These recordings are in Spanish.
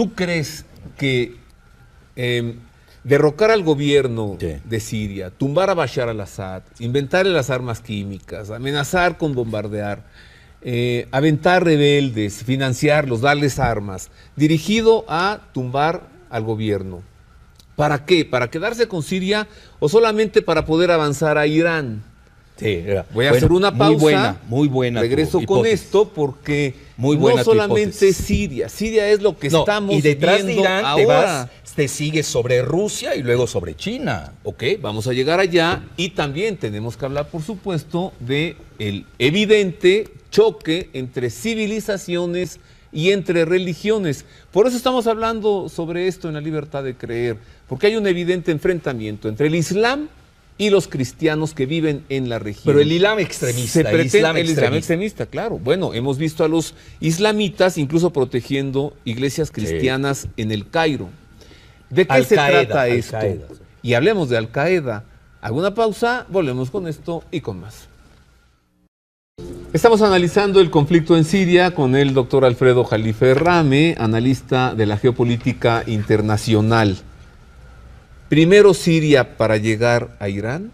¿Tú crees que derrocar al gobierno Sí. de Siria, tumbar a Bashar al-Assad, inventarle las armas químicas, amenazar con bombardear, aventar rebeldes, financiarlos, darles armas, dirigido a tumbar al gobierno? ¿Para qué? ¿Para quedarse con Siria o solamente para poder avanzar a Irán? Sí, Voy a hacer una pausa. Muy buena. Regreso tu con hipótesis. esto porque Muy buena no tu solamente hipótesis. Siria. Siria es lo que No, estamos y detrás de viendo Irán ahora. te sigues sobre Rusia y luego sobre China. Ok, vamos a llegar allá y también tenemos que hablar, por supuesto, de el evidente choque entre civilizaciones y entre religiones. Por eso estamos hablando sobre esto en La Libertad de Creer, porque hay un evidente enfrentamiento entre el Islam y los cristianos que viven en la región. Pero el Islam extremista. Se pretende el Islam extremista, claro. Bueno, hemos visto a los islamitas incluso protegiendo iglesias cristianas en el Cairo. ¿De qué se trata esto? Al-Qaeda. Y hablemos de Al-Qaeda. Alguna pausa, volvemos con esto y con más. Estamos analizando el conflicto en Siria con el doctor Alfredo Jalife Rame, analista de la geopolítica internacional. ¿Primero Siria para llegar a Irán?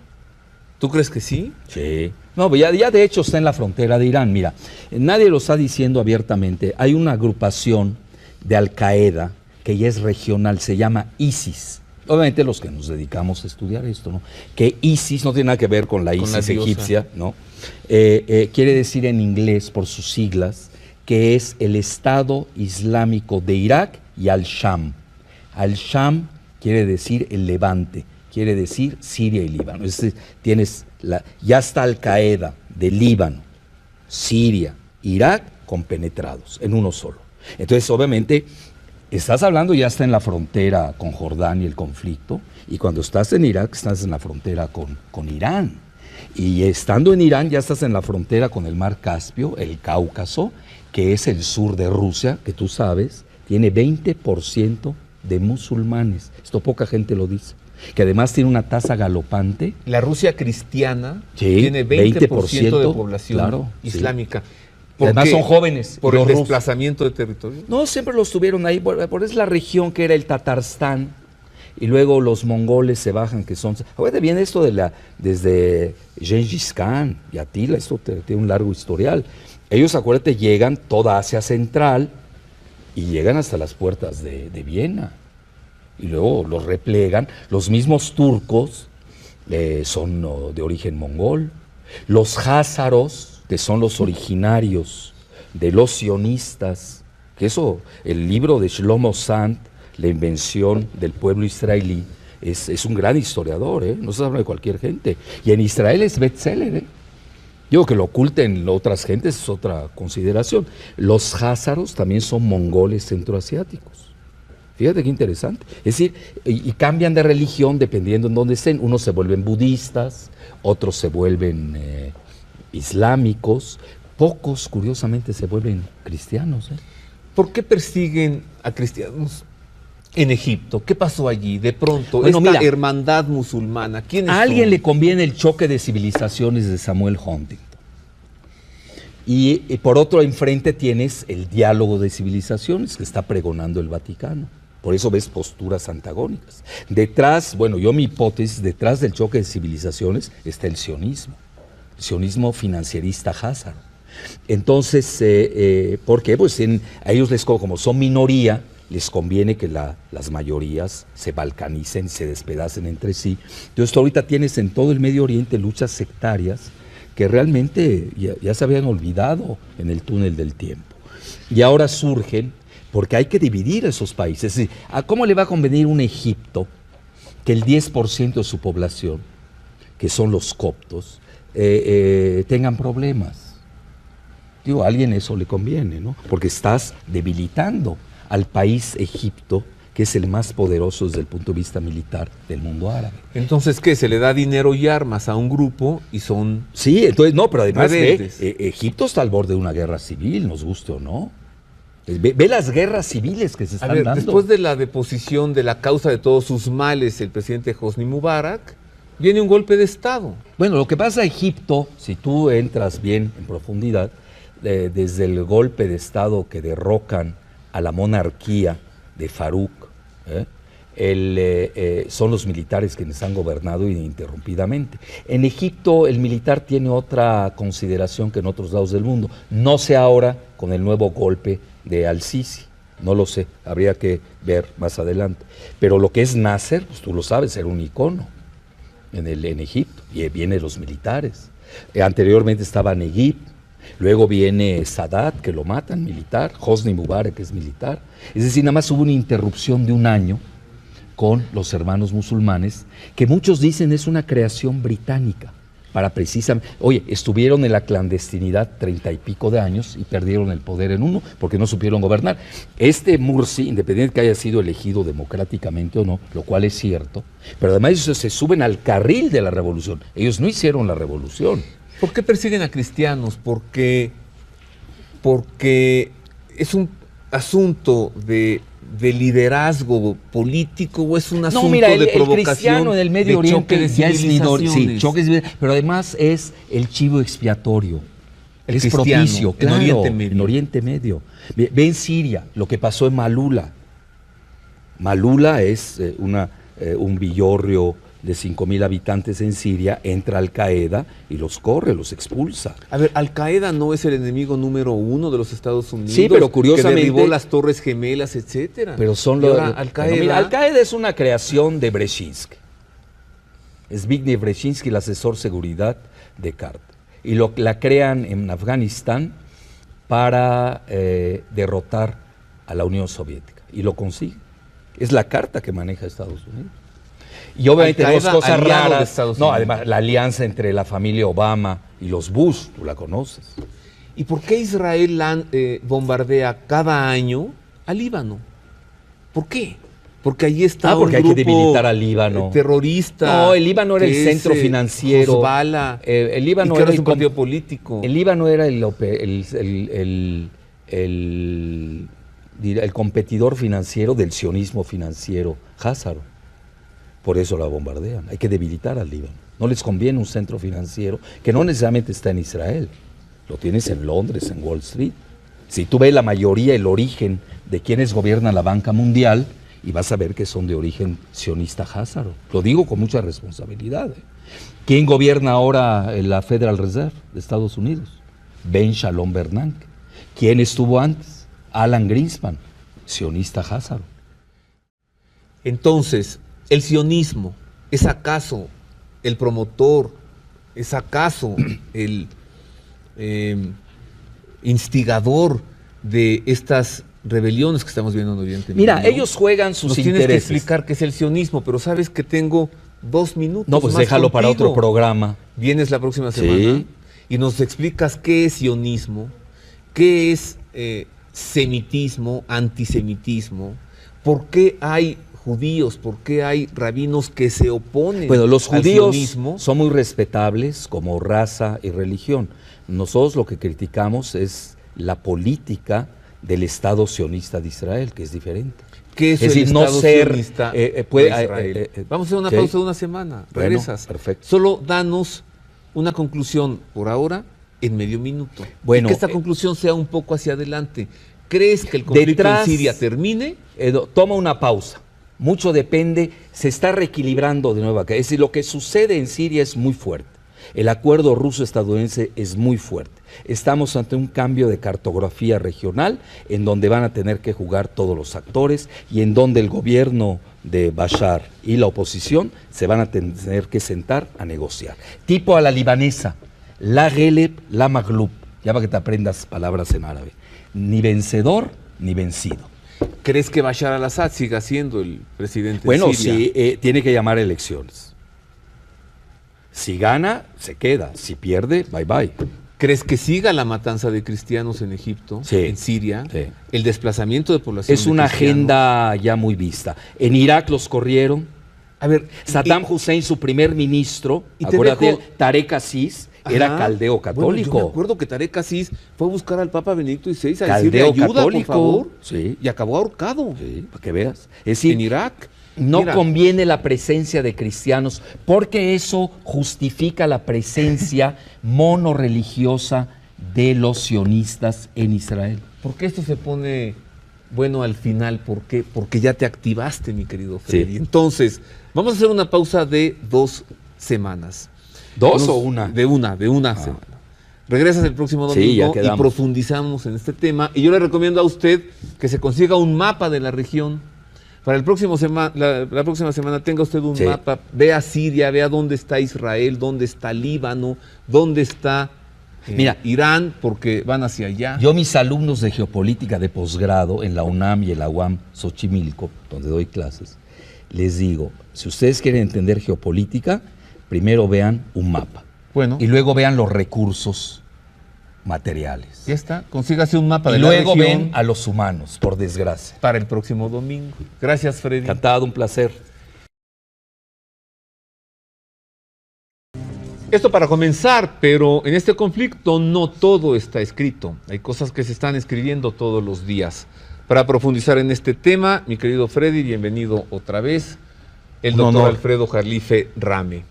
¿Tú crees que sí? Sí. No, ya de hecho está en la frontera de Irán. Mira, nadie lo está diciendo abiertamente. Hay una agrupación de Al-Qaeda que ya es regional, se llama ISIS. Obviamente los que nos dedicamos a estudiar esto, ¿no? Que ISIS no tiene nada que ver con la ISIS diosa egipcia, ¿no? Quiere decir en inglés, por sus siglas, que es el Estado Islámico de Irak y Al-Sham. Al-Sham quiere decir el Levante, quiere decir Siria y Líbano. Es decir, ya está Al-Qaeda de Líbano, Siria, Irak compenetrados en uno solo. Entonces, obviamente, estás hablando, ya está en la frontera con Jordania el conflicto, y cuando estás en Irak, estás en la frontera con Irán. Y estando en Irán, ya estás en la frontera con el Mar Caspio, el Cáucaso, que es el sur de Rusia, que tú sabes, tiene 20% de musulmanes. Esto poca gente lo dice. Que además tiene una tasa galopante. La Rusia cristiana Sí, tiene 20% de población claro, islámica. Y además son jóvenes. ¿Por los el rusos. desplazamiento de territorio? No, siempre los tuvieron ahí, por es la región que era el Tatarstán, y luego los mongoles se bajan, que son... Acuérdate bien esto desde Gengis Khan y Atila, esto tiene un largo historial. Ellos, acuérdate, llegan toda Asia Central y llegan hasta las puertas de Viena. Y luego los replegan. Los mismos turcos son de origen mongol. Los házaros, que son los originarios de los sionistas, que eso, el libro de Shlomo Sant, La invención del pueblo israelí, es un gran historiador, no se habla de cualquier gente. Y en Israel es bestseller. Digo, que lo oculten otras gentes es otra consideración. Los házaros también son mongoles centroasiáticos. Fíjate qué interesante. Es decir, y cambian de religión dependiendo en dónde estén. Unos se vuelven budistas, otros se vuelven islámicos, pocos, curiosamente, se vuelven cristianos. ¿Por qué persiguen a cristianos en Egipto? ¿Qué pasó allí? De pronto, Bueno, esta mira, hermandad musulmana. ¿Quiénes A alguien son? le conviene el choque de civilizaciones de Samuel Huntington. Y por otro enfrente tienes el diálogo de civilizaciones que está pregonando el Vaticano. Por eso ves posturas antagónicas. Detrás, bueno, mi hipótesis, detrás del choque de civilizaciones está el sionismo financierista házaro. Entonces, ¿por qué? Pues a ellos como son minoría, les conviene que las mayorías se balcanicen, se despedacen entre sí. Entonces, ahorita tienes en todo el Medio Oriente luchas sectarias que realmente ya se habían olvidado en el túnel del tiempo. Y ahora surgen porque hay que dividir esos países. Es decir, ¿a cómo le va a convenir un Egipto que el 10% de su población, que son los coptos, tengan problemas? Digo, a alguien eso le conviene, ¿no? Porque estás debilitando al país Egipto, que es el más poderoso desde el punto de vista militar del mundo árabe. Entonces, ¿qué? Se le da dinero y armas a un grupo y son... Sí, entonces, no, pero además Egipto está al borde de una guerra civil, nos guste o no. Ve las guerras civiles que se están dando. Después de la deposición de la causa de todos sus males, el presidente Hosni Mubarak, viene un golpe de Estado. Bueno, lo que pasa en Egipto, si tú entras bien en profundidad, desde el golpe de Estado que derrocan a la monarquía de Farouk, son los militares quienes han gobernado ininterrumpidamente. En Egipto el militar tiene otra consideración que en otros lados del mundo. No sé ahora con el nuevo golpe de Al-Sisi, no lo sé, habría que ver más adelante. Pero lo que es Nasser, pues tú lo sabes, era un icono en Egipto, y vienen los militares. Anteriormente estaba Neguib, luego viene Sadat, que lo matan, militar, Hosni Mubarak, que es militar. Es decir, nada más hubo una interrupción de un año con los hermanos musulmanes, que muchos dicen es una creación británica, para precisamente, oye, estuvieron en la clandestinidad 30 y pico de años y perdieron el poder en uno, porque no supieron gobernar. Morsi, independiente que haya sido elegido democráticamente o no, lo cual es cierto, pero además ellos se suben al carril de la revolución, ellos no hicieron la revolución. ¿Por qué persiguen a cristianos? Porque es un asunto de liderazgo político, o es un asunto de provocación, el cristiano en el Medio Oriente ya es civilizaciones. Pero además es el chivo expiatorio. El es cristiano, propicio, claro, en Oriente Medio. Ve en Siria lo que pasó en Malula. Malula es un villorrio de 5,000 habitantes en Siria, entra Al-Qaeda y los corre, los expulsa. A ver, Al-Qaeda no es el enemigo número 1 de los Estados Unidos. Sí, pero curiosamente, que derribó las Torres Gemelas, etcétera. Pero son los Al-Qaeda. Al-Qaeda es una creación de Brzezinski. Zbigniew Brzezinski, el asesor seguridad de Carter. Y la crean en Afganistán para derrotar a la Unión Soviética. Y lo consiguen. Es la carta que maneja Estados Unidos. Y obviamente dos cosas raras. No, además la alianza entre la familia Obama y los Bush, tú la conoces. ¿Y por qué Israel bombardea cada año a Líbano? ¿Por qué? Porque allí está porque hay que debilitar al Líbano. Terrorista. No, el Líbano era el centro financiero. Hezbollah, el Líbano era un partido político. El Líbano era el competidor financiero del sionismo financiero Hazaro. Por eso la bombardean. Hay que debilitar al Líbano. No les conviene un centro financiero que no necesariamente está en Israel. Lo tienes en Londres, en Wall Street. Si tú ves la mayoría, el origen de quienes gobiernan la banca mundial, y vas a ver que son de origen sionista Hazaro. Lo digo con mucha responsabilidad. ¿Quién gobierna ahora la Federal Reserve de Estados Unidos? Ben Shalom Bernanke. ¿Quién estuvo antes? Alan Greenspan, sionista Hazaro. Entonces, ¿el sionismo es acaso el promotor, es acaso el instigador de estas rebeliones que estamos viendo en Oriente Medio? Mira, ellos juegan sus intereses. Tienes que explicar qué es el sionismo, pero sabes que tengo 2 minutos. No, pues más déjalo contigo. para otro programa. Vienes la próxima semana, sí, y nos explicas qué es sionismo, qué es semitismo, antisemitismo, por qué hay judíos, por qué hay rabinos que se oponen. Bueno, los judíos sionismo. Son muy respetables como raza y religión. Nosotros lo que criticamos es la política del Estado sionista de Israel, que es diferente. ¿Qué es decir, el no Estado ser sionista de Israel? Vamos a hacer una ¿qué? pausa de una semana. Regresas. Bueno, perfecto. Solo danos una conclusión por ahora en medio minuto. Bueno, y que esta conclusión sea un poco hacia adelante. ¿Crees que el conflicto en Siria termine? Toma una pausa. Mucho depende, se está reequilibrando de nuevo acá. Es decir, lo que sucede en Siria es muy fuerte. El acuerdo ruso-estadounidense es muy fuerte. Estamos ante un cambio de cartografía regional en donde van a tener que jugar todos los actores y en donde el gobierno de Bashar y la oposición se van a tener que sentar a negociar. Tipo a la libanesa, la Gheleb, la Maglub, ya para que te aprendas palabras en árabe. Ni vencedor ni vencido. ¿Crees que Bashar al-Assad siga siendo el presidente de Siria? Sí, tiene que llamar elecciones. Si gana, se queda. Si pierde, bye bye. ¿Crees que siga la matanza de cristianos en Egipto, sí, en Siria? Sí. El desplazamiento de población. Es una agenda ya muy vista. En Irak los corrieron. A ver, Saddam Hussein, su primer ministro, acuérdate, Tarek Aziz, era caldeo católico. Bueno, yo me acuerdo que Tarek Aziz fue a buscar al Papa Benedicto XVI a decirle ayuda, católico, por favor, sí, y acabó ahorcado. Sí, para que veas. Es decir, en Irak. No conviene la presencia de cristianos porque eso justifica la presencia monorreligiosa de los sionistas en Israel. ¿Por qué esto se pone Bueno, al final, ¿por qué? Porque ya te activaste, mi querido Freddy. Sí. Entonces, vamos a hacer una pausa de 2 semanas. ¿2 o una? De una semana. Regresas el próximo domingo Sí, ya y quedamos. profundizamos en este tema. Y yo le recomiendo a usted que se consiga un mapa de la región. Para el próximo la próxima semana tenga usted un Sí. mapa, vea Siria, vea dónde está Israel, dónde está Líbano, dónde está Mira, Irán, porque van hacia allá. Yo mis alumnos de geopolítica de posgrado en la UNAM y en la UAM Xochimilco, donde doy clases, les digo, si ustedes quieren entender geopolítica, primero vean un mapa Bueno, y luego vean los recursos materiales. ya está. Consígase un mapa Y de la luego región ven a los humanos, por desgracia. para el próximo domingo. Gracias, Freddy. Encantado, un placer. Esto para comenzar, pero en este conflicto no todo está escrito. Hay cosas que se están escribiendo todos los días. Para profundizar en este tema, mi querido Freddy, bienvenido otra vez, el Un doctor honor. Alfredo Jarlife Rame.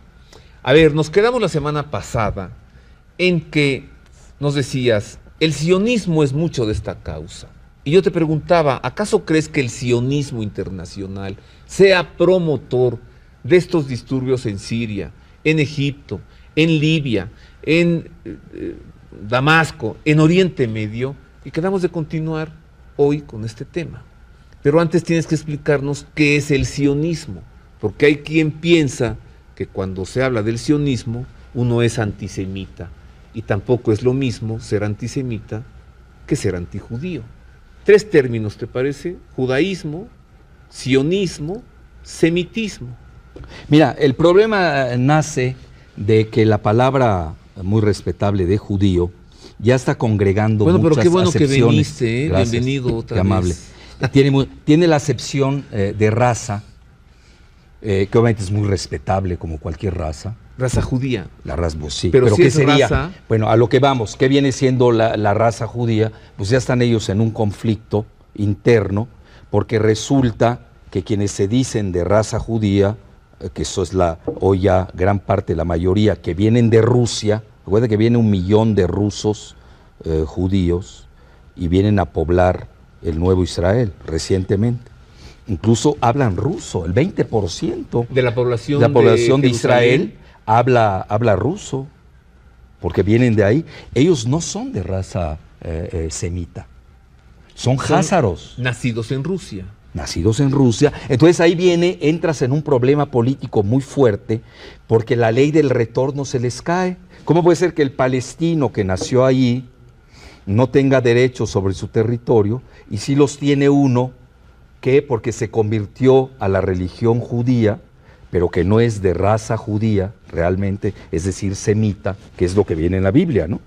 A ver, nos quedamos la semana pasada en que nos decías, el sionismo es mucho de esta causa. Y yo te preguntaba, ¿acaso crees que el sionismo internacional sea promotor de estos disturbios en Siria, en Egipto, en Libia, en Damasco, en Oriente Medio? Y quedamos de continuar hoy con este tema. Pero antes tienes que explicarnos qué es el sionismo, porque hay quien piensa que cuando se habla del sionismo uno es antisemita, y tampoco es lo mismo ser antisemita que ser antijudío. 3 términos, ¿te parece? Judaísmo, sionismo, semitismo. Mira, el problema nace de que la palabra muy respetable de judío ya está congregando Bueno, pero muchas qué bueno que acepciones. viniste, ¿eh? Gracias, Bienvenido otra qué amable. vez. Tiene la acepción de raza, que obviamente es muy respetable como cualquier raza. Raza judía. La raza, pues sí. Pero si ¿qué es sería? raza- Bueno, a lo que vamos, ¿qué viene siendo la raza judía? Pues ya están ellos en un conflicto interno, porque resulta que quienes se dicen de raza judía, que eso es hoy ya gran parte, la mayoría, que vienen de Rusia, recuerda que viene 1 millón de rusos judíos y vienen a poblar el nuevo Israel recientemente. Incluso hablan ruso, el 20% De la población de Jerusalén. Israel habla ruso, porque vienen de ahí. Ellos no son de raza semita, son házaros, Nacidos en Rusia. nacidos en Rusia. Entonces ahí entras en un problema político muy fuerte, porque la ley del retorno se les cae. ¿Cómo puede ser que el palestino que nació allí no tenga derechos sobre su territorio, y sí los tiene uno que, porque se convirtió a la religión judía, pero que no es de raza judía realmente, es decir, semita, que es lo que viene en la Biblia, ¿no?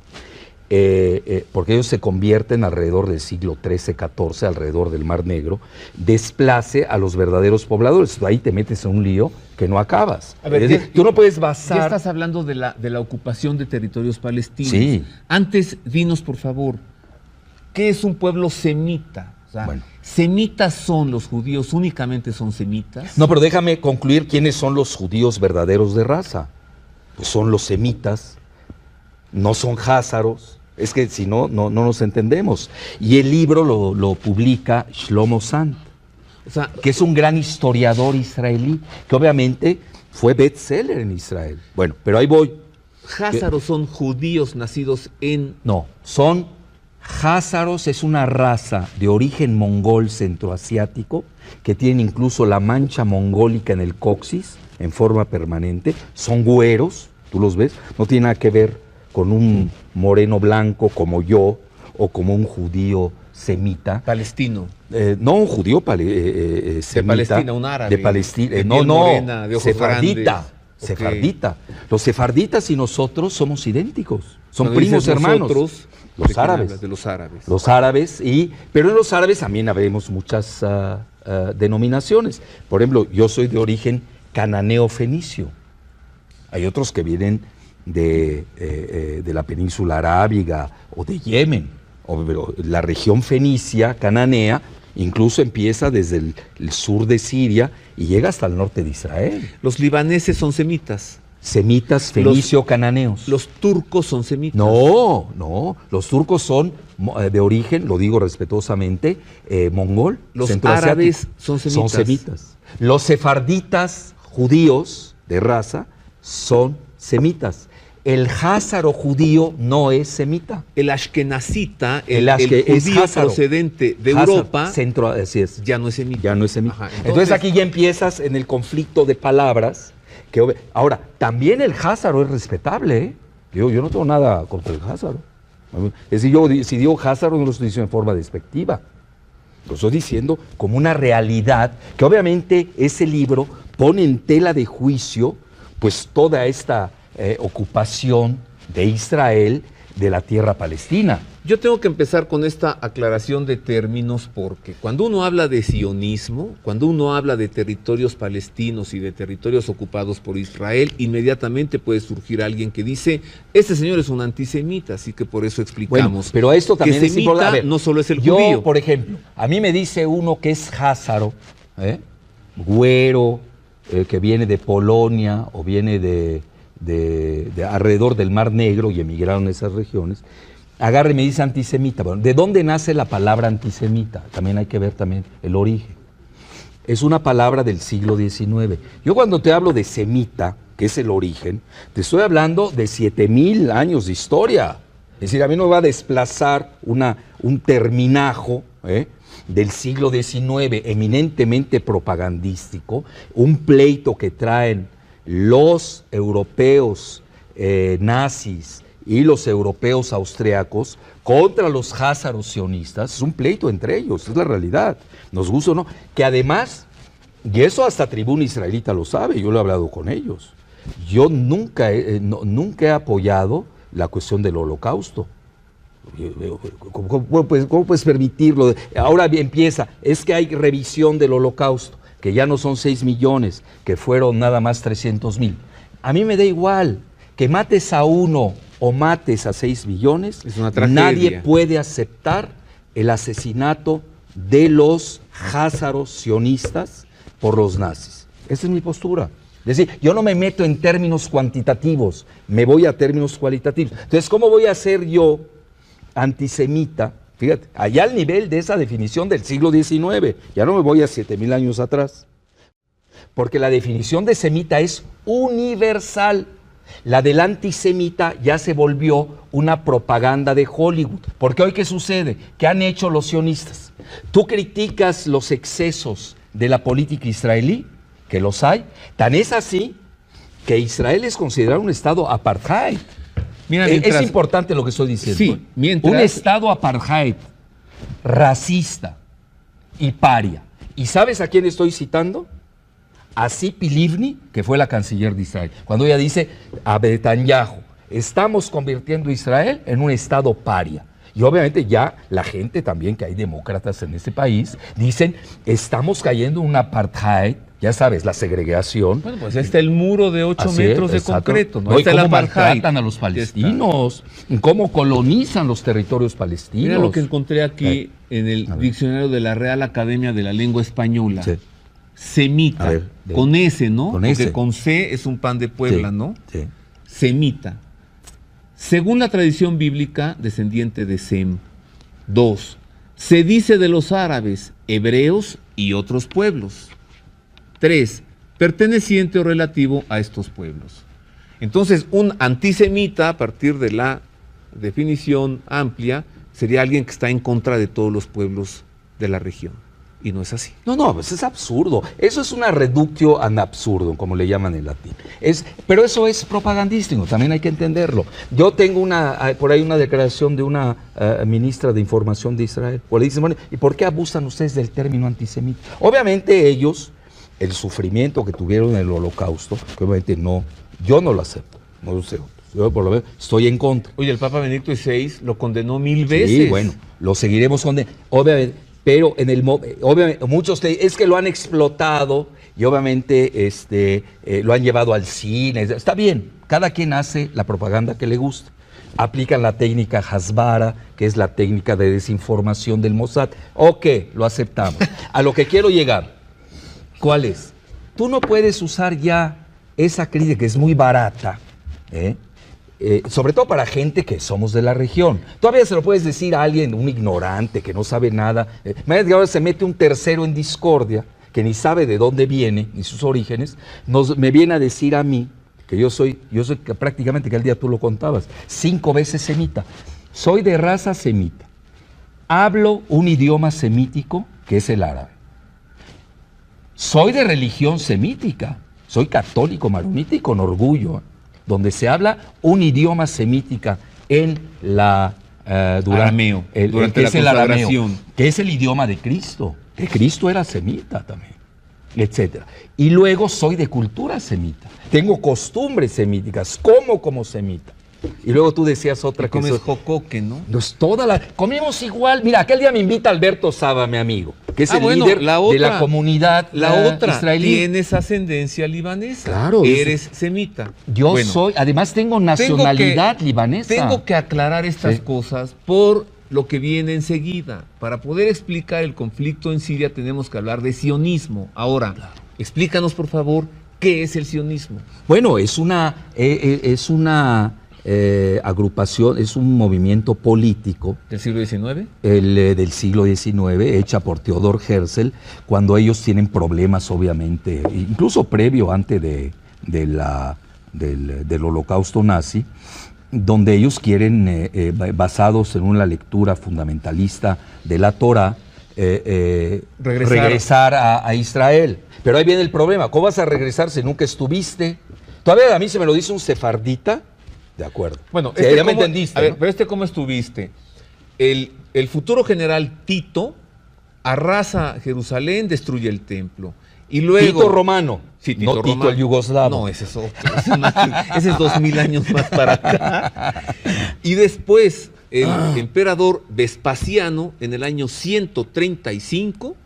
Porque ellos se convierten alrededor del siglo XIII-XIV, alrededor del Mar Negro, desplace a los verdaderos pobladores. Ahí te metes en un lío que no acabas. A ver, Es decir, tú no puedes basar... Ya estás hablando de la ocupación de territorios palestinos. Sí. Antes, dinos por favor, ¿qué es un pueblo semita? O sea, Bueno. ¿semitas son los judíos, únicamente son semitas? No, pero déjame concluir quiénes son los judíos verdaderos de raza. Pues son los semitas, no son házaros. Es que si no, no nos entendemos. Y el libro lo publica Shlomo Sant, O sea, que es un gran historiador israelí, que obviamente fue bestseller en Israel. Bueno, pero ahí voy. házaros son judíos nacidos en... No, son házaros, es una raza de origen mongol centroasiático, que tienen incluso la mancha mongólica en el coxis, en forma permanente. Son güeros, tú los ves, no tiene nada que ver con un moreno blanco como yo, o como un judío semita. Palestino. No un judío semita. Palestina, un árabe. De Palestina. De No, piel no. morena, de ojos Sefardita. grandes. Ok. Sefardita. Los sefarditas y nosotros somos idénticos. Son Cuando primos dices hermanos. nosotros, ¿de Los quién árabes. hablas? De los árabes. Los árabes, pero en los árabes también habemos muchas denominaciones. Por ejemplo, yo soy de origen cananeo-fenicio. Hay otros que vienen de la península arábiga o de Yemen. Pero la región fenicia, cananea, incluso empieza desde el sur de Siria y llega hasta el norte de Israel. Los libaneses son semitas. Semitas, fenicio-cananeos. Los turcos son semitas. No, los turcos son de origen, lo digo respetuosamente, mongol. Los árabes son semitas. Son semitas. Los sefarditas judíos de raza son semitas. El házaro judío no es semita. El ashkenazita, el judío procedente de Házaro, Europa, así es. ya no es semita. Ya no es semita. Ajá, entonces aquí ya empiezas en el conflicto de palabras. Ahora, también el házaro es respetable, ¿eh? Yo no tengo nada contra el házaro. Es decir, si digo házaro no lo estoy diciendo en forma despectiva. Lo estoy diciendo como una realidad que obviamente ese libro pone en tela de juicio pues toda esta ocupación de Israel de la tierra palestina. Yo tengo que empezar con esta aclaración de términos porque cuando uno habla de sionismo, cuando uno habla de territorios palestinos y de territorios ocupados por Israel, inmediatamente puede surgir alguien que dice, este señor es un antisemita, así que por eso explicamos. Bueno, pero esto también es importante. No solo es el judío. Yo, por ejemplo, a mí me dice uno que es házaro, güero, que viene de Polonia o viene de alrededor del Mar Negro y emigraron a esas regiones, agarra y me dice antisemita. Bueno, ¿de dónde nace la palabra antisemita? También hay que ver también el origen. Es una palabra del siglo XIX. Yo cuando te hablo de semita, que es el origen, te estoy hablando de 7,000 años de historia. Es decir, a mí no me va a desplazar un terminajo del siglo XIX eminentemente propagandístico, un pleito que traen los europeos nazis y los europeos austriacos contra los házaros sionistas. Es un pleito entre ellos, es la realidad, nos gusta o no, que además, y eso hasta Tribuna Israelita lo sabe, yo lo he hablado con ellos, yo nunca he apoyado la cuestión del holocausto. ¿Cómo puedes permitirlo? Ahora empieza, es que hay revisión del holocausto, que ya no son 6 millones, que fueron nada más 300,000. A mí me da igual, que mates a uno o mates a 6 millones, es una tragedia. Nadie puede aceptar el asesinato de los házaros sionistas por los nazis. Esa es mi postura. Es decir, yo no me meto en términos cuantitativos, me voy a términos cualitativos. Entonces, ¿cómo voy a ser yo antisemita? Fíjate, allá al nivel de esa definición del siglo XIX, ya no me voy a 7,000 años atrás, porque la definición de semita es universal. La del antisemita ya se volvió una propaganda de Hollywood. Porque hoy, ¿qué sucede? ¿Qué han hecho los sionistas? Tú criticas los excesos de la política israelí, que los hay, tan es así que Israel es considerado un estado apartheid. Mira, es importante lo que estoy diciendo. Sí, un estado apartheid, racista y paria. ¿Y sabes a quién estoy citando? A Tzipi Livni, que fue la canciller de Israel, cuando ella dice a Netanyahu, estamos convirtiendo a Israel en un estado paria. Y obviamente ya la gente también, que hay demócratas en este país, dicen, estamos cayendo en un apartheid, ya sabes, la segregación. Bueno, pues está el muro de 8 metros de concreto, ¿no? No, está cómo maltratan a los palestinos, cómo colonizan los territorios palestinos. Mira lo que encontré aquí en el diccionario de la Real Academia de la Lengua Española. Sí. Semita, con S, ¿no? Con Porque S. con C es un pan de Puebla, sí, ¿no? Sí. Semita. Según la tradición bíblica, descendiente de Sem. 2. Se dice de los árabes, hebreos y otros pueblos. 3. Perteneciente o relativo a estos pueblos. Entonces, un antisemita, a partir de la definición amplia, sería alguien que está en contra de todos los pueblos de la región. Y no es así. No, pues es absurdo. Eso es una reductio ad absurdum, como le llaman en latín. Pero eso es propagandístico, también hay que entenderlo. Yo tengo por ahí una declaración de una ministra de Información de Israel. Le dicen, bueno, ¿y por qué abusan ustedes del término antisemita? Obviamente ellos, el sufrimiento que tuvieron en el holocausto, que obviamente yo no lo acepto, no lo sé. Yo por lo menos estoy en contra. Oye, el Papa Benedicto XVI lo condenó 1000 veces. Sí, bueno, lo seguiremos condenando. Obviamente, pero obviamente muchos es que lo han explotado y obviamente lo han llevado al cine. Está bien, cada quien hace la propaganda que le gusta. Aplican la técnica Hasbara, que es la técnica de desinformación del Mossad. Ok, lo aceptamos. A lo que quiero llegar, ¿cuál es? Tú no puedes usar ya esa crítica es muy barata, sobre todo para gente que somos de la región. Todavía se lo puedes decir a alguien, un ignorante que no sabe nada. Imagínate que ahora se mete un tercero en discordia, que ni sabe de dónde viene, ni sus orígenes, me viene a decir a mí, que yo soy prácticamente, que el día tú lo contabas, 5 veces semita. Soy de raza semita. Hablo un idioma semítico, que es el árabe. Soy de religión semítica. Soy católico maronita y con orgullo, donde se habla un idioma semítica en la arameo, durante la consagración, que es el idioma de Cristo, que Cristo era semita también, etcétera. Y luego soy de cultura semita, tengo costumbres semíticas, como semita. Y luego tú decías otra que comes jocoque, ¿no? Pues comimos igual. Mira, aquel día me invita Alberto Saba, mi amigo, que es el líder de la comunidad israelí. Tienes ascendencia libanesa. Claro. Eres semita. Yo soy, además tengo nacionalidad libanesa. Tengo que aclarar estas cosas por lo que viene enseguida. Para poder explicar el conflicto en Siria tenemos que hablar de sionismo. Ahora, explícanos por favor, ¿qué es el sionismo? Bueno, es una agrupación, es un movimiento político. ¿Del siglo XIX? Del siglo XIX, hecha por Theodor Herzl, cuando ellos tienen problemas, obviamente, incluso previo antes del holocausto nazi, donde ellos quieren, basados en una lectura fundamentalista de la Torá, regresar a Israel. Pero ahí viene el problema, ¿cómo vas a regresar si nunca estuviste? Todavía a mí se me lo dice un sefardita. De acuerdo. Bueno, ya me entendiste. A ver, pero ¿cómo estuviste? El futuro general Tito arrasa Jerusalén, destruye el templo. Y luego, Tito romano. Sí, Tito no romano. Tito el yugoslavo. No, ese es otro. Ese es 2000 años más para acá. Y después, el emperador Vespasiano, en el año 135,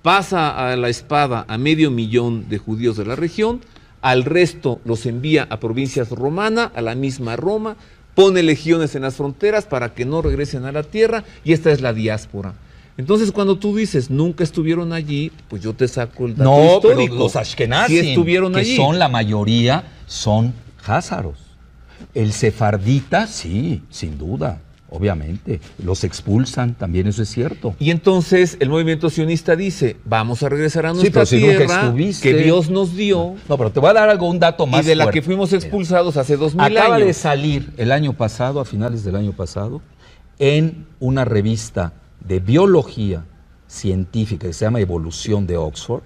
pasa a la espada a 500.000 de judíos de la región. Al resto los envía a provincias romanas, a la misma Roma, pone legiones en las fronteras para que no regresen a la tierra, y esta es la diáspora. Entonces, cuando tú dices nunca estuvieron allí, pues yo te saco el dato histórico. Pero los ashkenazim, sí estuvieron allí. Que son la mayoría, son házaros. El sefardita, sí, sin duda. Obviamente, los expulsan, también eso es cierto. Y entonces el movimiento sionista dice, vamos a regresar a nuestra tierra que Dios nos dio. No, pero te voy a dar un dato más y de la fuerte. Que fuimos expulsados hace 2000 años. Acaba de salir el año pasado, a finales del año pasado, en una revista de biología científica que se llama Evolución de Oxford,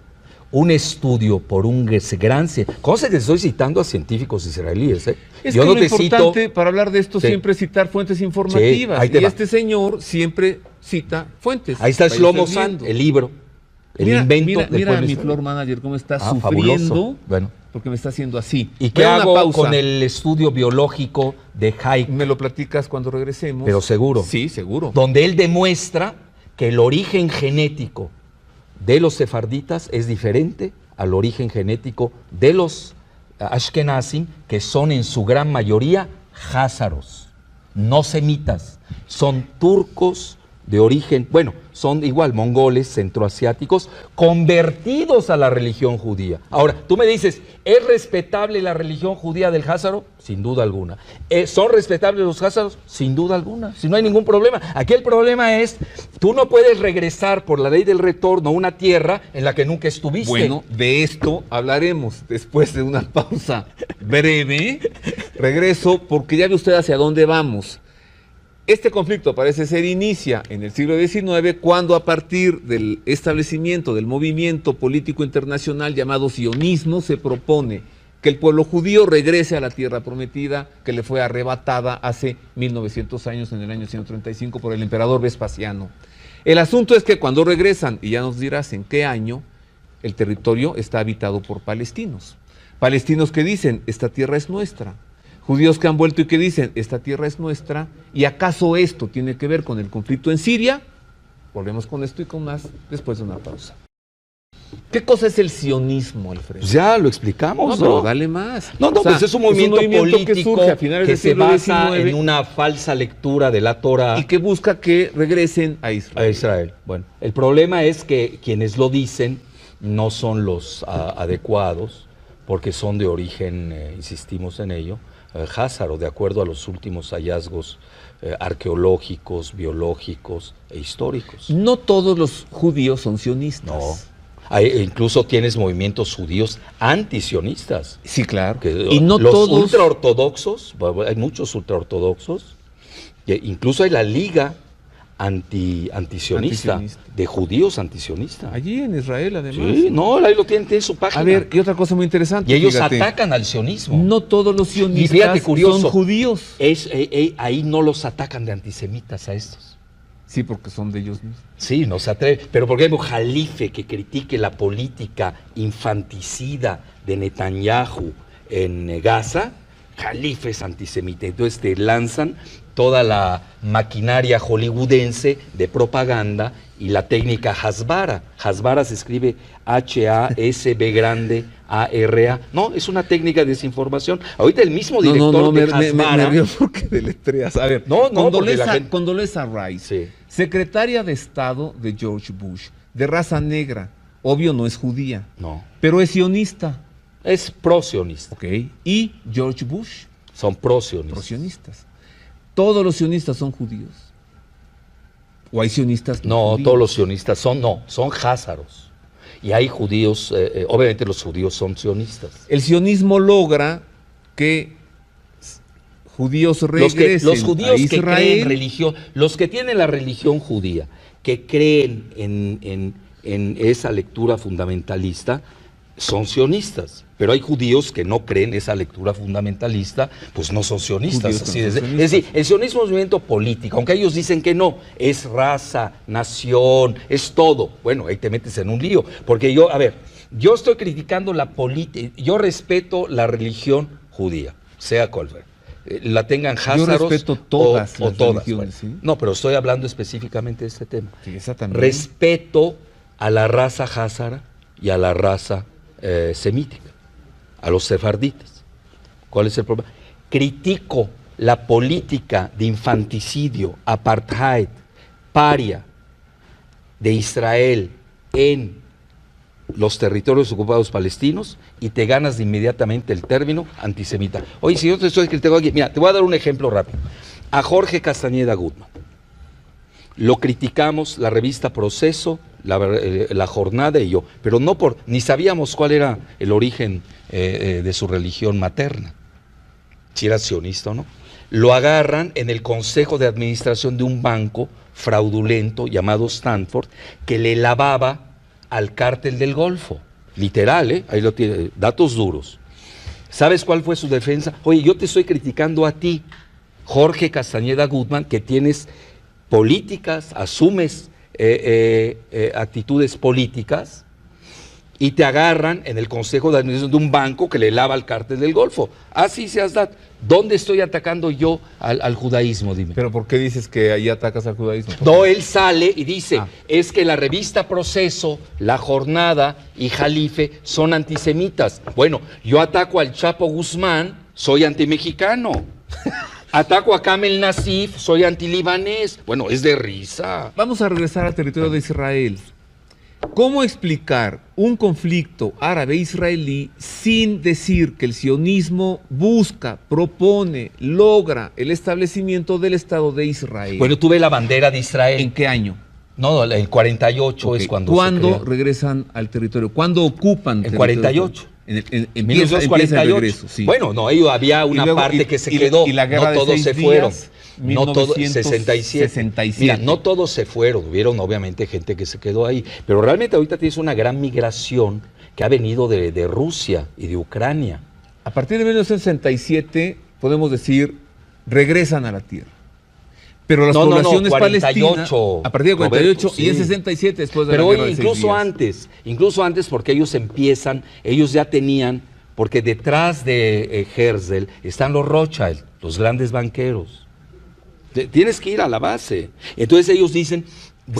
un estudio por un gran... Cosa que estoy citando a científicos israelíes, ¿eh? Es que lo importante para hablar de esto siempre es citar fuentes informativas. Y este señor siempre cita fuentes. Ahí está Shlomo Zand, el libro, el invento. Mira mi floor manager cómo está sufriendo, bueno, porque me está haciendo así. ¿Y qué hago con el estudio biológico de Hayek? Me lo platicas cuando regresemos. Pero seguro. Sí, seguro. Donde él demuestra que el origen genético de los sefarditas es diferente al origen genético de los ashkenazim, que son en su gran mayoría házaros, no semitas, son turcos de origen, bueno, son igual mongoles, centroasiáticos, convertidos a la religión judía. Ahora, tú me dices, ¿es respetable la religión judía del házaro? Sin duda alguna. ¿Son respetables los házaros? Sin duda alguna, si no hay ningún problema. Aquí el problema es, tú no puedes regresar por la ley del retorno a una tierra en la que nunca estuviste. Bueno, de esto hablaremos después de una pausa breve. Regreso, porque ya ve usted hacia dónde vamos. Este conflicto parece ser inicia en el siglo XIX, cuando a partir del establecimiento del movimiento político internacional llamado sionismo se propone que el pueblo judío regrese a la tierra prometida que le fue arrebatada hace 1900 años, en el año 135, por el emperador Vespasiano. El asunto es que cuando regresan, y ya nos dirás en qué año, el territorio está habitado por palestinos. Palestinos que dicen, esta tierra es nuestra. Judíos que han vuelto y que dicen, esta tierra es nuestra, ¿y acaso esto tiene que ver con el conflicto en Siria? Volvemos con esto y con más después de una pausa. ¿Qué cosa es el sionismo, Alfredo? Ya lo explicamos, ¿no? Pero dale más. No, pues es un movimiento político que surge a finales que del se siglo basa XIX, en una falsa lectura de la Torá. Y que busca que regresen a Israel. A Israel. Bueno, el problema es que quienes lo dicen no son los adecuados, porque son de origen, insistimos en ello, házaro, de acuerdo a los últimos hallazgos arqueológicos, biológicos e históricos. No todos los judíos son sionistas. No. Incluso tienes movimientos judíos antisionistas. Sí, claro. Y no los todos... ultraortodoxos, hay muchos ultraortodoxos, incluso hay la Liga antisionista, de judíos antisionistas. Allí en Israel, además. Sí, no, ahí lo tiene su página. A ver, y otra cosa muy interesante. Y ellos atacan al sionismo. No todos los sionistas son judíos. Ahí no los atacan de antisemitas a estos. Sí, porque son de ellos mismos. Sí, no se atreve. Pero por ejemplo, Jalife, que critique la política infanticida de Netanyahu en Gaza, Jalife es antisemita. Entonces te lanzan toda la maquinaria hollywoodense de propaganda y la técnica Hasbara. Hasbara se escribe H-A-S-B grande A-R-A. No, es una técnica de desinformación. Ahorita el mismo director de Hasbara... Me río porque deletreas. A ver, Condoleezza Rice, sí, secretaria de Estado de George Bush, de raza negra, obvio no es judía, no, pero es sionista. Es pro-sionista. Ok, y George Bush. Son pro-sionistas. Pro-sionistas. ¿Todos los sionistas son judíos? ¿O hay sionistas no judíos? Todos los sionistas son házaros. Y hay judíos, obviamente los judíos son sionistas. El sionismo logra que judíos regresen los judíos a Israel. Que creen religión, los que tienen la religión judía, que creen en esa lectura fundamentalista, son sionistas. Pero hay judíos que no creen esa lectura fundamentalista, pues no son sionistas. Es decir, el sionismo es un movimiento político, aunque ellos dicen que no, es raza, nación, es todo. Bueno, ahí te metes en un lío, porque yo estoy criticando la política, yo respeto la religión judía, sea cual fuera. La tengan házaros. Yo respeto todas las religiones. Bueno, ¿sí? No, pero estoy hablando específicamente de este tema. Sí, esa también. Respeto a la raza házara y a la raza semítica, a los sefarditas. ¿Cuál es el problema? Critico la política de infanticidio, apartheid, paria de Israel en los territorios ocupados palestinos y te ganas de inmediatamente el término antisemita. Oye, si yo te estoy criticando aquí, mira, te voy a dar un ejemplo rápido. A Jorge Castañeda Gutmann lo criticamos, la revista Proceso, la Jornada y yo, pero no ni sabíamos cuál era el origen de su religión materna, si era sionista o no. Lo agarran en el consejo de administración de un banco fraudulento llamado Stanford, que le lavaba al cártel del Golfo, literal, ahí lo tiene, datos duros. ¿Sabes cuál fue su defensa? Oye, yo te estoy criticando a ti, Jorge Castañeda Gutmann, que tienes políticas, asumes actitudes políticas y te agarran en el consejo de administración de un banco que le lava al cártel del Golfo. Así se da. ¿Dónde estoy atacando yo al judaísmo? Dime. ¿Pero por qué dices que ahí atacas al judaísmo? No, él sale y dice, es que la revista Proceso, La Jornada y Jalife son antisemitas. Bueno, yo ataco al Chapo Guzmán, soy antimexicano. Ataco a Kamel Nassif, soy antilibanés. Bueno, es de risa. Vamos a regresar al territorio de Israel. ¿Cómo explicar un conflicto árabe-israelí sin decir que el sionismo busca, propone, logra el establecimiento del Estado de Israel? Bueno, tú ves la bandera de Israel. ¿En qué año? No, el 48 es cuando ¿Cuándo regresan al territorio? ¿Cuándo ocupan? El 48. En 1948. El regreso, sí. Bueno, no, había una parte que se quedó, y la guerra no todos se fueron. No todos, 67. Mira, no todos se fueron, hubieron obviamente gente que se quedó ahí, pero realmente ahorita tienes una gran migración que ha venido de Rusia y de Ucrania. A partir de 1967, podemos decir, regresan a la tierra. Pero las poblaciones 48, palestinas, a partir de 48 Roberto, sí. Y en 67 después de pero la guerra de incluso antes, porque ellos ya tenían, porque detrás de Herzl están los Rothschild, los grandes banqueros. Tienes que ir a la base. Entonces ellos dicen...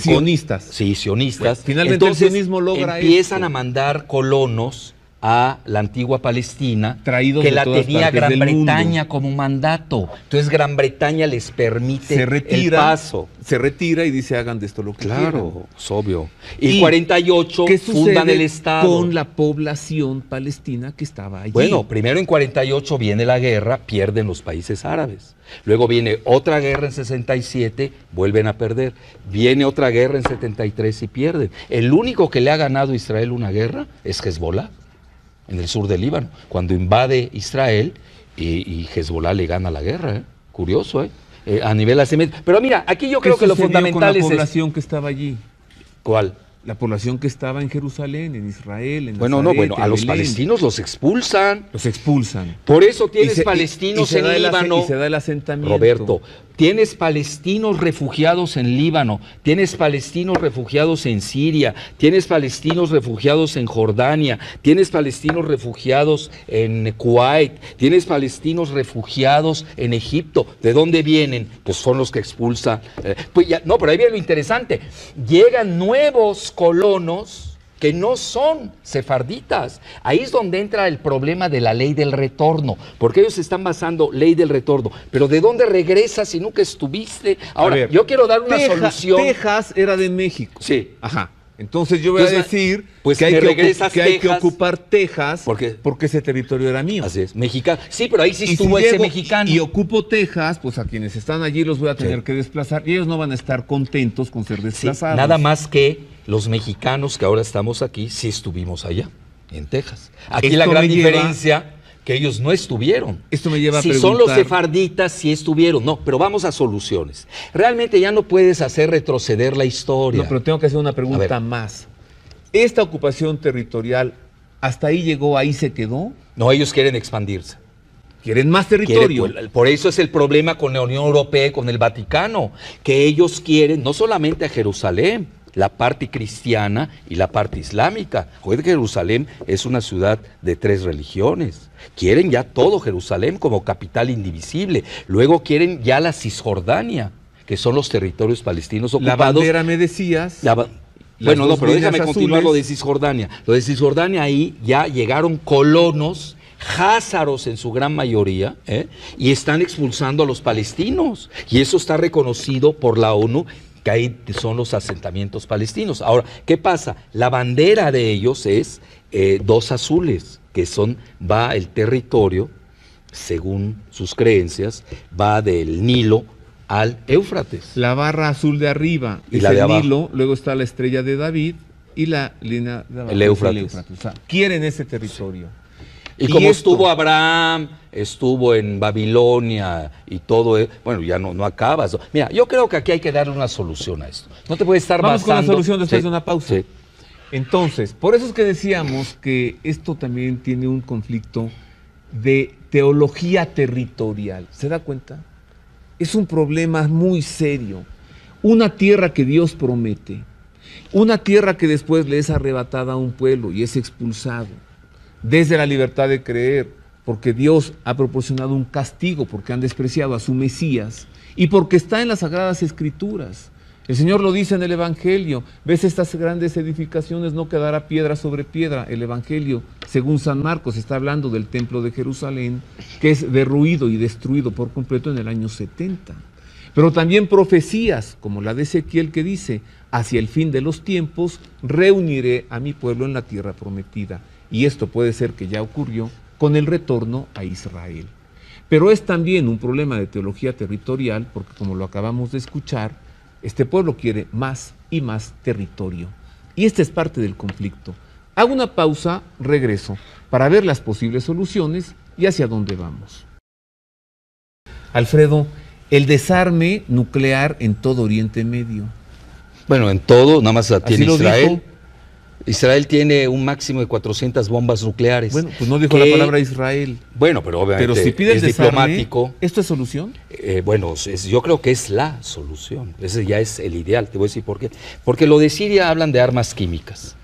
Sionistas. Sí, sionistas. Bueno, finalmente entonces, el sionismo logra empiezan a mandar colonos a la antigua Palestina, Traídos que de la todas tenía partes Gran del mundo. Bretaña como mandato. Entonces Gran Bretaña les permite Se retira, el paso. se retira y dice hagan de esto lo que quieran. Claro, es obvio. Y 48 ¿qué fundan sucede el Estado. con la población palestina que estaba allí? Bueno, primero en 48 viene la guerra, pierden los países árabes. Luego viene otra guerra en 67, vuelven a perder. Viene otra guerra en 73 y pierden. El único que le ha ganado a Israel una guerra es Hezbollah, en el sur del Líbano, cuando invade Israel y Hezbollah le gana la guerra. Curioso, a nivel asimétrico. Pero mira, aquí yo creo que lo fundamental con la es... población que estaba allí? ¿Cuál? La población que estaba en Jerusalén, en Israel, en Bueno, Nazaret, a en los Belén. palestinos los expulsan. Los expulsan. Por eso tienes Y palestinos se en da Líbano. y se da el asentamiento. Roberto, tienes palestinos refugiados en Líbano, tienes palestinos refugiados en Siria, tienes palestinos refugiados en Jordania, tienes palestinos refugiados en Kuwait, tienes palestinos refugiados en Egipto. ¿De dónde vienen? Pues son los que expulsa. Pero ahí viene lo interesante. Llegan nuevos colonos que no son sefarditas. Ahí es donde entra el problema de la ley del retorno, porque ellos están basando ley del retorno. Pero ¿de dónde regresas si nunca estuviste? Ahora, ver, yo quiero dar una solución. Texas era de México. Sí. Ajá. Entonces yo voy a decir pues que hay, me que, regresas hay que Texas. ocupar Texas Porque ese territorio era mío. Así es, mexicano. Sí, pero ahí sí Y estuvo si ese llego mexicano. y ocupo Texas, pues a quienes están allí los voy a tener Sí. que desplazar y ellos no van a estar contentos con ser Sí, desplazados. nada más que los mexicanos que ahora estamos aquí, sí estuvimos allá, en Texas. Aquí Esto la gran me lleva- diferencia, que ellos no estuvieron. Esto me lleva a Si preguntar... son los sefarditas, sí estuvieron. No, pero vamos a soluciones. Realmente ya no puedes hacer retroceder la historia. No, pero tengo que hacer una A pregunta ver. más. ¿Esta ocupación territorial hasta ahí llegó, ahí se quedó? No, ellos quieren expandirse. ¿Quieren más territorio? Por eso es el problema con la Unión Europea y con el Vaticano, que ellos quieren no solamente a Jerusalén, la parte cristiana y la parte islámica. Hoy Jerusalén es una ciudad de 3 religiones. Quieren ya todo Jerusalén como capital indivisible. Luego quieren ya la Cisjordania, que son los territorios palestinos ocupados. La bandera, me decías... Bueno, no, dos pero líneas déjame continuar azules. lo de Cisjordania. Lo de Cisjordania, ahí ya llegaron colonos, házaros en su gran mayoría, y están expulsando a los palestinos. Y eso está reconocido por la ONU, que ahí son los asentamientos palestinos. Ahora, ¿qué pasa? La bandera de ellos es 2 azules, que va el territorio, según sus creencias, va del Nilo al Éufrates. La barra azul de arriba Y es la de el abajo. Nilo, luego está la estrella de David y la línea de abajo El es Éufrates. O sea, quieren ese territorio. Y Y como esto- estuvo Abraham, estuvo en Babilonia y todo, bueno, ya no acabas. Mira, yo creo que aquí hay que darle una solución a esto. No te puedes estar Vamos con la basando... solución después Sí, de una pausa. sí. Entonces, por eso es que decíamos que esto también tiene un conflicto de teología territorial. ¿Se da cuenta? Es un problema muy serio. Una tierra que Dios promete, una tierra que después le es arrebatada a un pueblo y es expulsado, desde la libertad de creer, porque Dios ha proporcionado un castigo porque han despreciado a su Mesías y porque está en las Sagradas Escrituras. El Señor lo dice en el Evangelio: ves estas grandes edificaciones, no quedará piedra sobre piedra. El Evangelio, según San Marcos, está hablando del templo de Jerusalén, que es derruido y destruido por completo en el año 70. Pero también profecías, como la de Ezequiel, que dice: hacia el fin de los tiempos reuniré a mi pueblo en la tierra prometida. Y esto puede ser que ya ocurrió con el retorno a Israel. Pero es también un problema de teología territorial, porque como lo acabamos de escuchar, este pueblo quiere más y más territorio. Y esta es parte del conflicto. Hago una pausa, regreso, para ver las posibles soluciones y hacia dónde vamos. Alfredo, el desarme nuclear en todo Oriente Medio. Bueno, en todo, nada más la tiene Así lo Israel. dijo. Israel tiene un máximo de 400 bombas nucleares. Bueno, pues no dijo la palabra Israel. Bueno, pero obviamente Pero si pide el es desarme, diplomático. ¿esto es solución? Bueno, yo creo que es la solución. Ese ya es el ideal. Te voy a decir por qué. Porque lo de Siria hablan de armas químicas.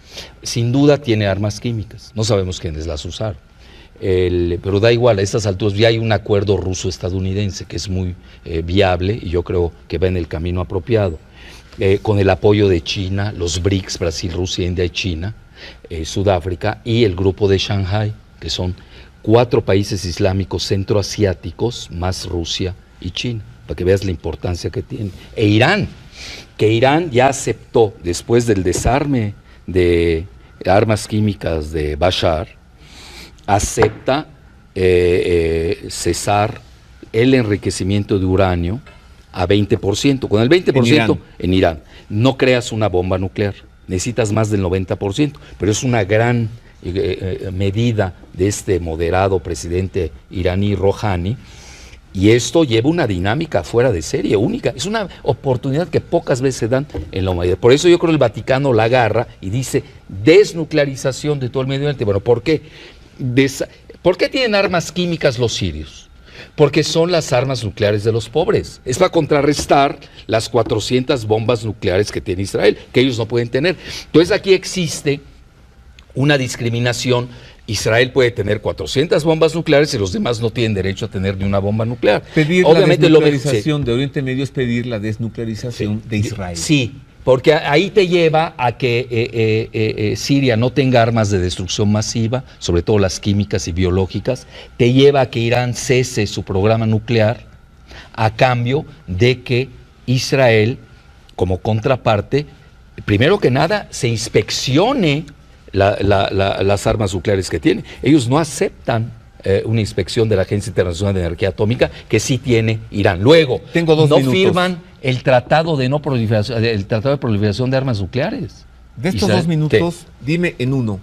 Sin duda tiene armas químicas. No sabemos quiénes las usaron. Pero da igual, a estas alturas ya hay un acuerdo ruso-estadounidense que es muy viable y yo creo que va en el camino apropiado. Con el apoyo de China, los BRICS, Brasil, Rusia, India y China, Sudáfrica y el grupo de Shanghái, que son 4 países islámicos centroasiáticos, más Rusia y China, para que veas la importancia que tiene. E Irán, que Irán ya aceptó, después del desarme de armas químicas de Bashar, acepta cesar el enriquecimiento de uranio a 20%. Con el 20% en Irán. No creas una bomba nuclear, necesitas más del 90%, pero es una gran medida de este moderado presidente iraní Rouhani, y esto lleva una dinámica fuera de serie, única. Es una oportunidad que pocas veces se dan en la humanidad. Por eso yo creo que el Vaticano la agarra y dice desnuclearización de todo el Medio Oriente. Bueno, ¿por qué? ¿Por qué tienen armas químicas los sirios? Porque son las armas nucleares de los pobres. Es para contrarrestar las 400 bombas nucleares que tiene Israel, que ellos no pueden tener. Entonces aquí existe una discriminación. Israel puede tener 400 bombas nucleares y los demás no tienen derecho a tener ni una bomba nuclear. Pedir obviamente la desnuclearización de Oriente Medio es pedir la desnuclearización de Israel. Sí, porque ahí te lleva a que Siria no tenga armas de destrucción masiva, sobre todo las químicas y biológicas, te lleva a que Irán cese su programa nuclear a cambio de que Israel, como contraparte, primero que nada, se inspeccione las armas nucleares que tiene. Ellos no aceptan una inspección de la Agencia Internacional de Energía Atómica, que sí tiene Irán. Luego, no firman el tratado de proliferación de armas nucleares. De estos 2 minutos, dime en uno,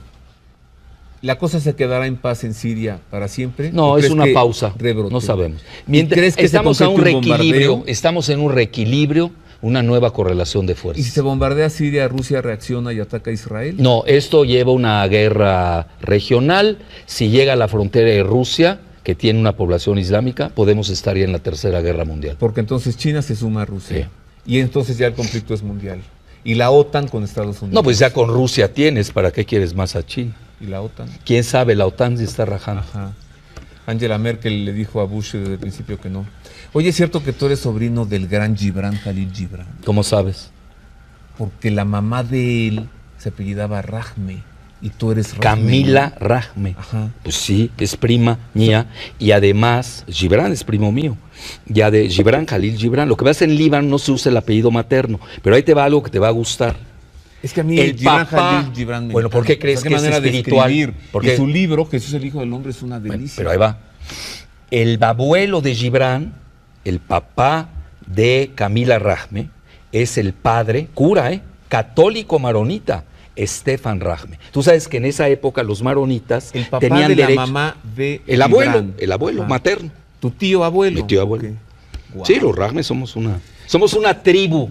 ¿la cosa se quedará en paz en Siria para siempre? No, es una pausa, no sabemos. Mientras estamos en un reequilibrio, una nueva correlación de fuerzas. ¿Y si se bombardea Siria, Rusia reacciona y ataca a Israel? No, esto lleva una guerra regional. Si llega a la frontera de Rusia, que tiene una población islámica, podemos estar ya en la Tercera Guerra Mundial. Porque entonces China se suma a Rusia. Sí. Y entonces ya el conflicto es mundial. Y la OTAN con Estados Unidos. No, pues ya con Rusia tienes, ¿para qué quieres más a China? ¿Y la OTAN? ¿Quién sabe? La OTAN se está rajando. Ajá. Angela Merkel le dijo a Bush desde el principio que no. Oye, ¿es cierto que tú eres sobrino del gran Gibran Khalil Gibran? ¿Cómo sabes? Porque la mamá de él se apellidaba Rahme y tú eres Rahme. Camila Rahme. Ajá. Pues sí, es prima mía, y además Gibran es primo mío. Ya de Gibran Khalil Gibran. Lo que pasa en Líbano no se usa el apellido materno, pero ahí te va algo que te va a gustar. Es que a mí el Gibran papá, Khalil Gibran me bueno, ¿por qué crees que es espiritual? Porque su libro, Jesús el Hijo del Hombre, es una delicia. Bueno, pero ahí va. El abuelo de Gibran, el papá de Camila Rahme, es el padre, cura, católico maronita, Stefan Rahme. Tú sabes que en esa época los maronitas el papá tenían de derecho. La mamá de el abuelo materno. Tu tío abuelo. Mi tío abuelo. Okay. Wow. Sí, los Rahme somos una tribu.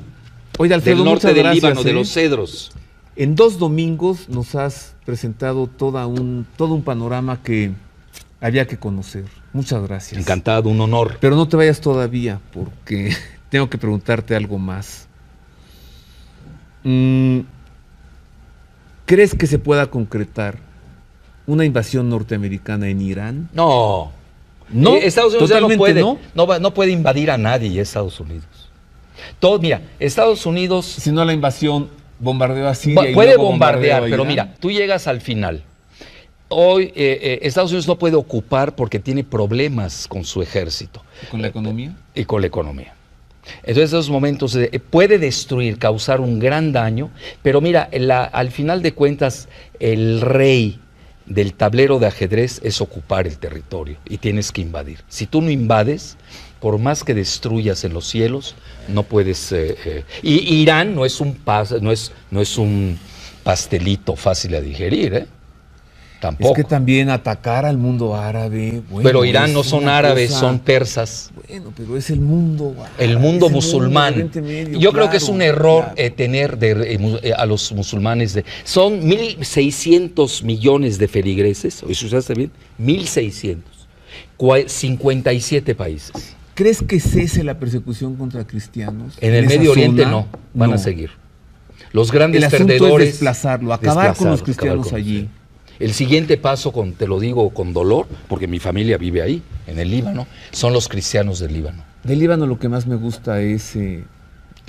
Oye, Alfredo, del norte del gracias, Líbano, de los cedros. En 2 domingos nos has presentado todo un panorama que había que conocer. Muchas gracias. Encantado, un honor. Pero no te vayas todavía, porque tengo que preguntarte algo más. ¿Crees que se pueda concretar una invasión norteamericana en Irán? No. No, Estados Unidos ya no puede invadir a nadie, Estados Unidos. Mira, Estados Unidos... Si no, la invasión bombardeó a Siria. Puede bombardear, pero mira, tú llegas al final. Hoy Estados Unidos no puede ocupar porque tiene problemas con su ejército. ¿Y con la economía? Y con la economía. Entonces, en esos momentos puede destruir, causar un gran daño, pero mira, al final de cuentas, el rey del tablero de ajedrez es ocupar el territorio y tienes que invadir. Si tú no invades, por más que destruyas en los cielos, no puedes... y Irán no es un pastelito fácil de digerir, ¿eh? Tampoco. Es que también atacar al mundo árabe... Bueno, pero Irán no son árabes, son persas. Bueno, pero es el mundo... El mundo musulmán. Yo creo que es un error claro. Tener a los musulmanes... son 1.600 millones de feligreses, ¿eso está bien? 1.600. 57 países. ¿Crees que cese la persecución contra cristianos? En el Medio Oriente no, van a seguir. Los grandes perdedores... es desplazarlo, acabar con los cristianos allí. El siguiente paso, te lo digo con dolor, porque mi familia vive ahí, en el Líbano, son los cristianos del Líbano. Del Líbano lo que más me gusta es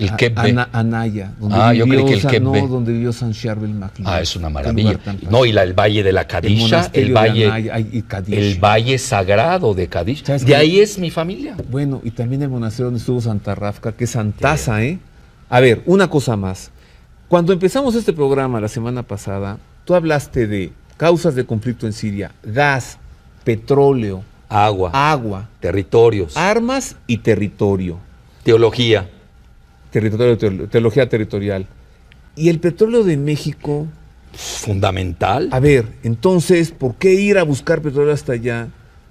El Kebbe. Anaya. Yo creí que el Kebbe. No, donde vivió San Charbel Maclin. Es una maravilla. No, y el Valle de la Kadisha, el Valle Sagrado de Kadisha. De ahí es mi familia. Bueno, y también el monasterio donde estuvo Santa Rafka, que es santaza, ¿eh? A ver, una cosa más. Cuando empezamos este programa la semana pasada, tú hablaste de causas de conflicto en Siria, gas, petróleo, agua, territorios, armas y territorio. Teología. Teología territorial. ¿Y el petróleo de México? Fundamental. A ver, entonces, ¿por qué ir a buscar petróleo hasta allá?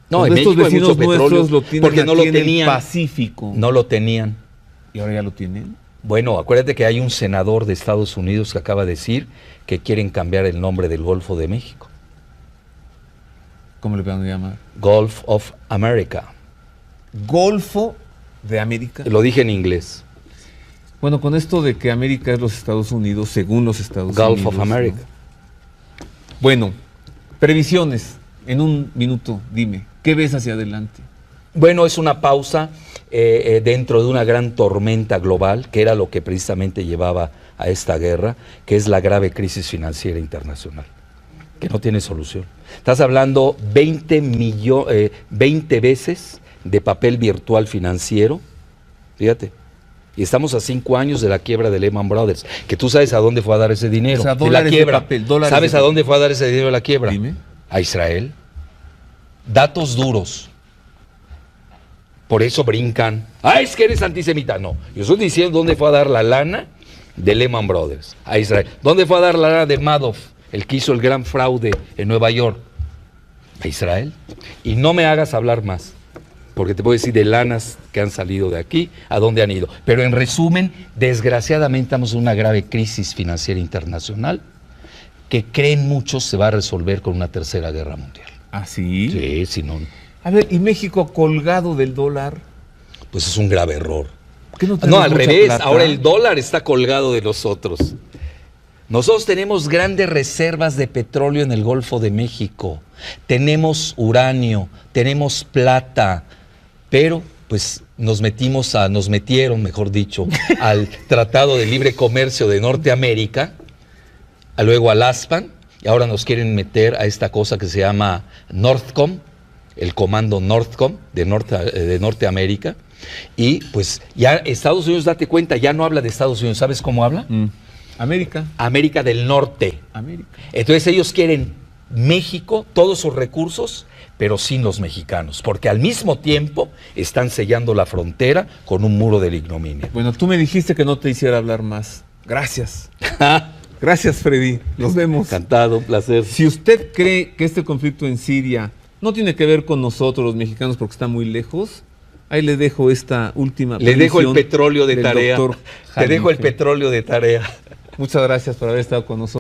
No, en México hay mucho petróleo, lo tienen porque no lo tenían. En el Pacífico. No lo tenían. ¿Y ahora ya lo tienen? Bueno, acuérdate que hay un senador de Estados Unidos que acaba de decir que quieren cambiar el nombre del Golfo de México. ¿Cómo le van a llamar? Gulf of America. Golfo de América. Lo dije en inglés. Bueno, con esto de que América es los Estados Unidos, según los Estados Unidos. Gulf of America. ¿No? Bueno, previsiones. En un minuto, dime, ¿qué ves hacia adelante? Bueno, es una pausa dentro de una gran tormenta global, que era lo que precisamente llevaba a esta guerra, que es la grave crisis financiera internacional, que no tiene solución. Estás hablando 20 veces de papel virtual financiero, fíjate. Y estamos a 5 años de la quiebra de Lehman Brothers, que tú sabes a dónde fue a dar ese dinero. O sea, de la quiebra. ¿Sabes a dónde fue a dar ese dinero de la quiebra? Dime. A Israel. Datos duros. Por eso brincan. Es que eres antisemita. No, yo estoy diciendo dónde fue a dar la lana de Lehman Brothers. A Israel. ¿Dónde fue a dar la lana de Madoff, el que hizo el gran fraude en Nueva York? A Israel. Y no me hagas hablar más, porque te puedo decir de lanas que han salido de aquí, a dónde han ido. Pero en resumen, desgraciadamente estamos en una grave crisis financiera internacional que creen muchos se va a resolver con una tercera guerra mundial. ¿Ah, sí? Sí, si no. A ver, ¿y México colgado del dólar? Pues es un grave error. No, al revés, plata. Ahora el dólar está colgado de nosotros. Nosotros tenemos grandes reservas de petróleo en el Golfo de México. Tenemos uranio, tenemos plata, pero pues nos metieron, mejor dicho, al Tratado de Libre Comercio de Norteamérica, luego al ASPAN, y ahora nos quieren meter a esta cosa que se llama Northcom, el comando Northcom de Norteamérica, y pues ya Estados Unidos, date cuenta, ya no habla de Estados Unidos, ¿sabes cómo habla? América. América del Norte. América. Entonces ellos quieren México, todos sus recursos, pero sin los mexicanos, porque al mismo tiempo están sellando la frontera con un muro de la ignominia. Bueno, tú me dijiste que no te hiciera hablar más. Gracias. Gracias, Freddy. Nos vemos. Encantado, un placer. Si usted cree que este conflicto en Siria no tiene que ver con nosotros los mexicanos porque está muy lejos, ahí le dejo esta última Le dejo el petróleo de tarea. Te dejo el petróleo de tarea. Muchas gracias por haber estado con nosotros.